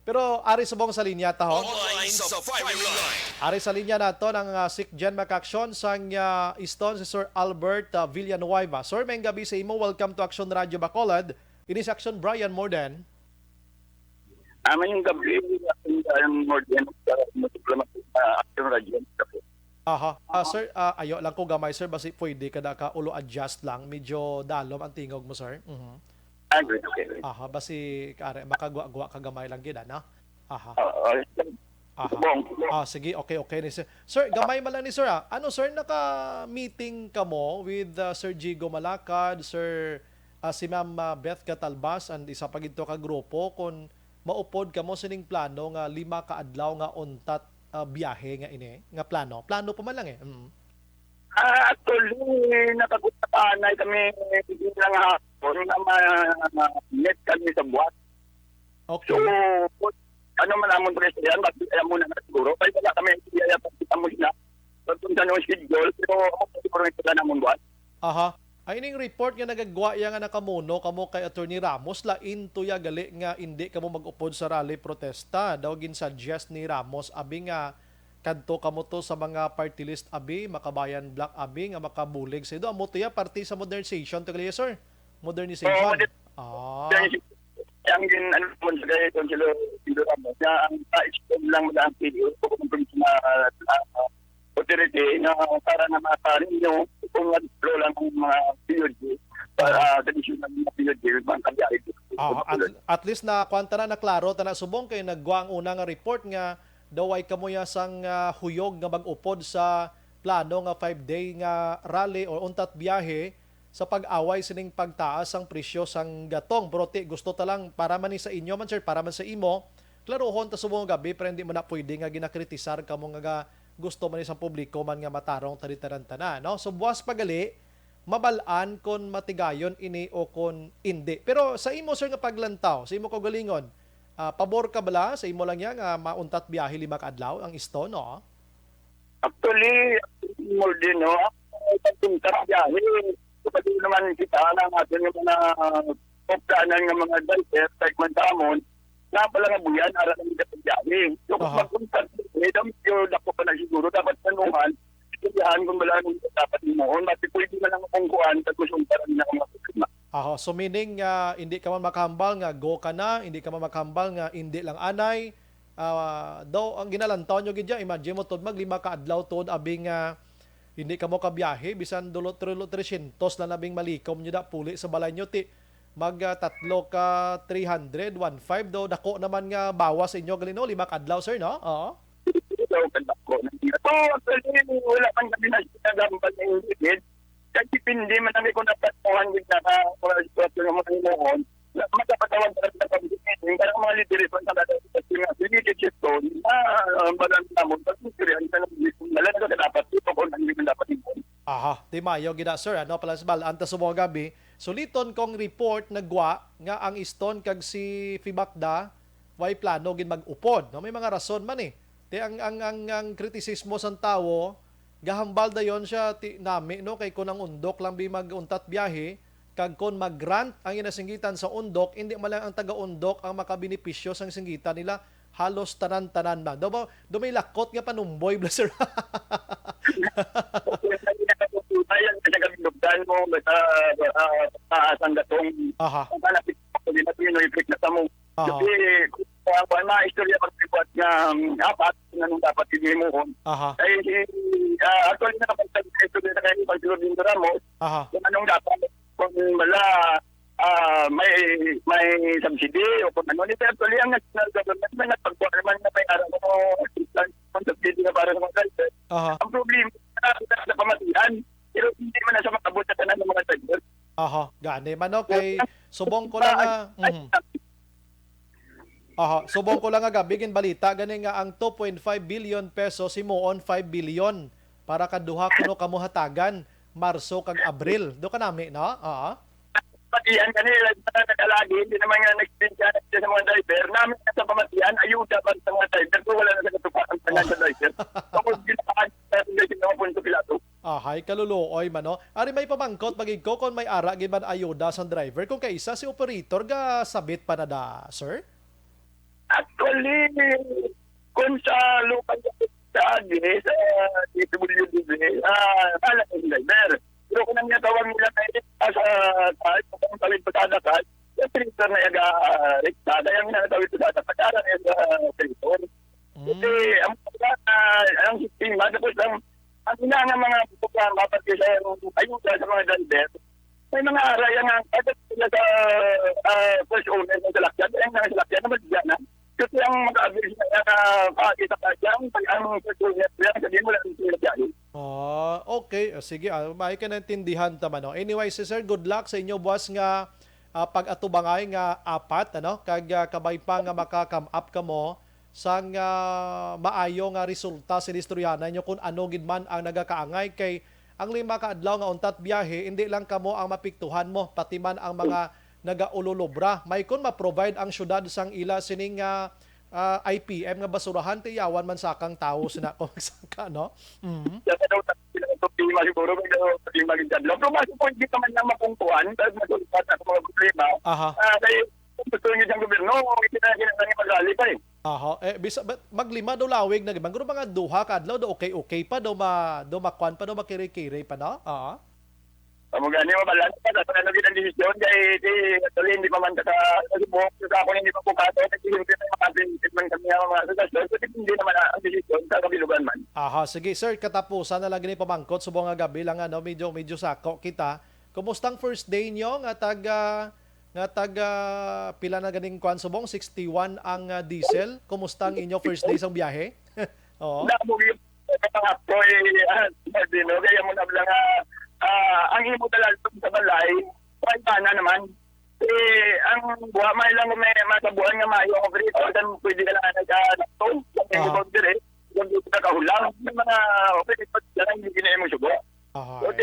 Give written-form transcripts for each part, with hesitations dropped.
Pero ari subong sa linya ta ho. Online sa firing line. Ari sa linya nato ng Sikjan Makaksyon sang iston si Sir Albert Villanueva. Sir, may gabi sa imo. Welcome to Action Radio Bacolod. Ini si Action Brian Morden. Amin yung gabi, yung more than action radio. Aha. Sir, ayo lang ko gamay sir basi pwede kada ka ulo adjust lang. Medyo dalom ang tingog mo sir. Okay. Aha, basi kare makagwa-gwa ka gamay lang gid no. Aha. Aha. Sige, okay ni sir. Sir, gamay man lang ni sir. Ano sir, naka-meeting ka mo with Sir Jigo Malacad, Sir si Ma'am Beth Catalbas and isa pa gito ka grupo kung maupod ka mo sining plano nga 5 ka adlaw nga untat biyahe nga ini nga plano pa man lang Actually, nakagustapan kami lang hapon na net kami sa buwan. Okay. So, ano man namon presyo yan, magkaya muna na siguro. Kaya wala kami, kaya pagkita mo sila. Pagpunta nyo schedule, pero siguro na sila namon buwan. Aha. Ay ning report nga nagagwa ya nga nakamuno kamo kay Attorney Ramos lain tuya gali nga hindi kamo mag-upod sa rally protesta. Daw gin-suggest ni Ramos abi nga kadto kamo to sa mga party list abi, Makabayan Black abi nga makabulig sa ido. Amo tuya party sa modernization to gali sir. Modernization. Yang gin ano mo sa kay Councilor Ramos na ang extend lang ang video ko kung na authority na para na makarin nyo kung ano lang ang mga POD para traditional na POD mga kabiyahe. At least na kwanta na klaro na subong kay nagwa ang una nga report nga daw ay kamuya sang huyog nga mag-upod sa plano nga 5-day nga rally o untat biyahe sa pag-away sining pagtaas ang presyo sang gatong. Brote gusto ta lang para man ni sa inyo man sir, para man sa imo. Klarohon ta subong gabi pero hindi mo na pwede nga ginakritisar kamo nga gusto man isang publiko man nga matarong tari-tarantana, no? So buwas pagali mabalaan kon matigayon ini o kon hindi. Pero sa imo sir nga paglantaw, sa imo kaugalingon, pabor ka bala sa imo lang yan nga mauntat biyahe 5 ka adlaw ang isto, no? Actually, more din, no? Pagpunta biyahe, kapag naman kita na natin yung mga pagkanan ng mga driver, like Mantamon, na pala nga buyan, aral ng biyahe. So kung magpunta, medyo dako pa na siguro, dapat tanuhan, itiyahan kung wala nung dapat noon, mati pwede na lang akong kuhan, tapos yung parang na mga problema. So meaning hindi ka man makahambal nga go ka na, hindi ka man makahambal nga hindi lang anay. Daw ang ginalantaw nyo gidya, imagine mo tod mag 5 ka adlaw tod abing hindi ka mo kabiyahe, bisan dulot 300 na nabing malikom nyo da puli sa balay nyo ti mag 3 ka 300, 1.5 daw dako naman nga bawas sa inyo galino 5 ka adlaw sir, no? Oo. So, actually, wala pang kami na sinagambal na yung higit. Kasi hindi man namin kung napatuhan din na mga sitwasyon ng mga inoon, magkapatawag na rin na pag-ibigin. Kaya mga liderisyon na natin nga, bigigit ito, na balang namon, pag-ibigin, nalang na dapat ito kung hindi man dapat ito. Di mayo gina sir, ano pala sa balanta sa mga gabi. Suliton kong report nagwa nga ang iston kag si Fibakda way plano gin mag-upod. No, may mga rason man eh. Te ang kritisismo sang tawo gahambal dayon siya ti nami no kay kun ang undok lang bi maguntat biyahe kag kon mag-grant ang inasinggitan sa undok hindi man lang ang taga-undok ang makabenepisyo sang singgitan nila halos tanan-tanan man. Do may lakot nga panumboy blaster. Ayan kasi kami lugdan mo sa ang gatong ang kalapit ko din at ino-effect na tamo. Kasi kung mga istorya pag-report nga apat na nung dapat hindi mo kon. Ay actually nakapagsabi sa istorya na kayo pag-silog din Ramos kung anong dapat kung wala may subsidy o kung ano. Actually ang national government may nagpagkuha naman na may araw mo subsidy na para sa mga driver. Ang problema sa pamatian pero hindi man na siya makabot sa tanan ng mga driver. Gani man no kay subong ko lang subong ko lang nga bigin balita gani nga ang 2.5 billion pesos himuon 5 billion para kaduha kuno kamo hatagan Marso kag Abril. Do ka nami no? Pamatian kanila nakalagi hindi naman nga nag-spend sa mga driver namin sa pamatian ayuda para sa mga driver kung wala na sa katuparan sa driver. Tapos ginaan natin ng punto pilato. Hay kaluluoy man no. Ari may pamangkot magig ko kon may ara gid man ayuda sa driver kung kaisa si operator ga sabit pa na da, sir? At Actually, kung sa local sa AGI, sa DWDB, alam ko sila, pero kung nang natawag nila na sa kahit kung tawid pasada ka, yung printer na yaga-rektada, yung natawid pasada, pagkara na yung printer. Kasi ang sistema, tapos ang ina ng mga programa, pati sa ayuda sa mga driver, may mga araya nga, kahit sila sa first owner ng salakyan, yung mga salakyan naman dyan na, kasi ang mag-average na pakakita ka dyan, pag ang first owner, sabihin mo lang sila dyan. Okay. Sige, may ka naintindihan tama, no? Anyway, si sir, good luck sa inyo, boss, nga pag-atubangay nga apat, ano? Kag kabay pa nga maka-come up ka mo sang maayo nga resulta sa istoryanan nyo kung ano gid man ang nagakaangay kay ang 5 ka adlaw nga untat biyahe, hindi lang kamo ang mapiktuhan mo, pati man ang mga nagaululobra. May kun ma-provide ang syudad sang ila sining IPM nga basurahan tiyawan man sakang tao sina ko saka, no? Kaya daw sila ito problema siguro, may daw problema rin dyan. Pero mas po hindi naman na mapuntuan, dahil masulpat sa mga problema. Aha. Dahil kung gusto nyo dyan gobyerno, hindi na ginagawa mag-rally pa eh. Aha, maglima daw lawig na gibang guro mga duha ka adlaw do okay pa do makwan pa do makiri-kiri pa no? Aha. Amo gani mabalance pa sa ano gid ang desisyon kay actually hindi pa man ka subok sa ako hindi pa po kato nagsisimple na makasin man kami ang mga suggestion so hindi naman ang desisyon sa kabilugan man. Aha, sige sir, katapusan na lang gini pamangkot subong nga gabi lang ano medyo sako kita. Kumustang first day nyo nga taga pila na ganing kwan subong 61 ang diesel. Kumusta ang inyo first day sa biyahe? Oo. Nabugi mga proy dino kaya mo na lang ang imo talaga sa balay kay pana naman ang buha may lang may masabuan nga maayo ang operate dan pwede ka lang nag-to yung ibang dire yung dito ka kahulang may mga operate pa lang hindi na mo subo. Aha. So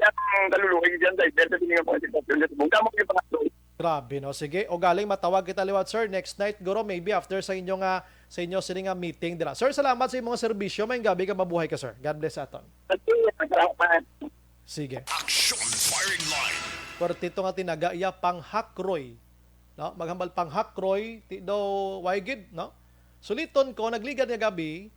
ang kaluluwa dyan sa iberte din yung mga sitwasyon dito. Bungka mo yung pangatlo. Grabe no. Sige, o galing matawag kita liwat sir next night guro maybe after sa inyo sining meeting dira. Sir, salamat sa imong serbisyo. May gabi ka mabuhay ka sir. God bless aton. Sige. Action firing line. Kwartito nga tinaga iya panghakroy. No? Maghambal panghakroy ti do waygid, no? Suliton ko nagligad nga gabi